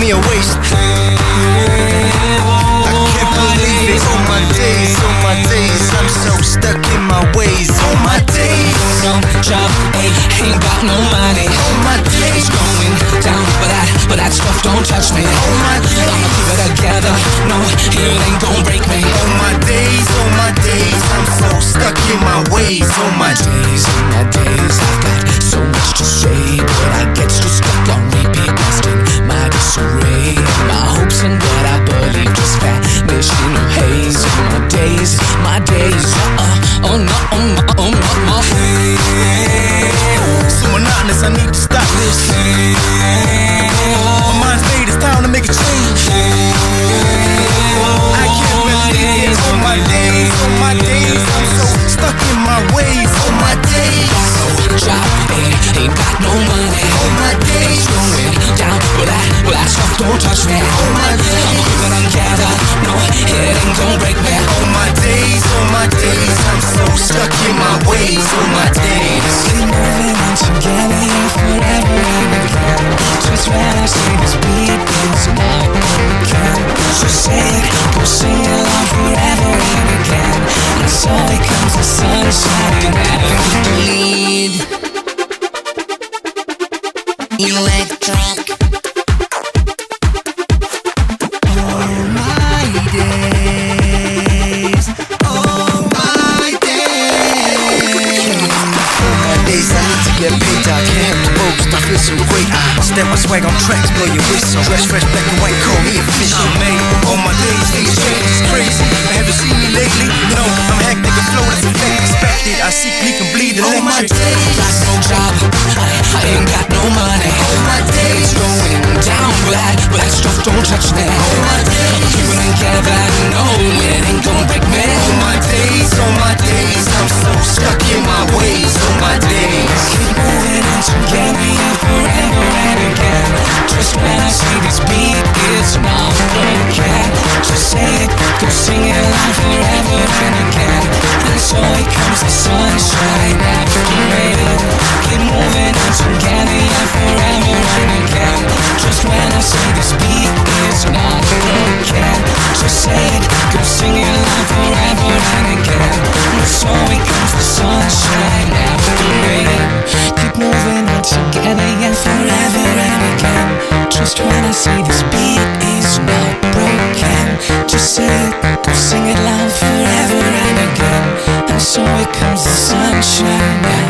me a waste. I can't believe it. All my days, I'm so stuck in my ways. All my days. No job, ain't got no money. All my days. It's going down, but that stuff don't touch me. All my days. I'ma keep it together. No, it ain't gon' break me. All my days, I'm so stuck in my ways. All my days, I've got so much to say, but I get so stuck on repeat, lost in my disarray. My hopes and what I believe just vanish in a haze. My days, oh no. so monotonous, I need to stop this. My mind's made, it's time to make a change. I can't believe it. All my days, I'm so stuck in my ways. All my days. No job, ain't got no money. All my days. It's going down, but that stuff don't touch me. All my days. I'ma keep it together. No, it ain't gon' break me. All my days, I'm so stuck in my ways. All my days. Keep moving on together, yeah, forever and again. Just when I say this beat is not again. Just say it, go sing it loud forever and again. And so it comes the sunshine and the lead. Electric. All my days, all my days I need to get paid, I can't boast, I feel so great. I step my swag on tracks, blow your whistle. Dress fresh, black and white, call me official. I'm made all my days, these changes crazy. Haven't seen me lately? No, I'm hectic and flow that's expected. I seek, leak and bleed electric. All my days, Got no job, I ain't got no money. all my days, It's going down, but that stuff don't touch me. all my days, Keep it together, no, it ain't gon' break me. all my days, I'm so stuck in my ways. All my days. Keep moving on together, yeah, forever and again. Just when I say this beat, it's not broken. Just say it, go sing it loud forever and again. And so it comes the sunshine after rain. Keep moving on together, yeah, forever and again. Just when I say this beat, it's not broken. Just say it, go sing it loud forever and again. And so it comes the sunshine after rain. Keep moving on together, yeah, forever and again. Just when I say this beat is not broken. Just say it, go sing it loud forever and again. And so it comes the sunshine.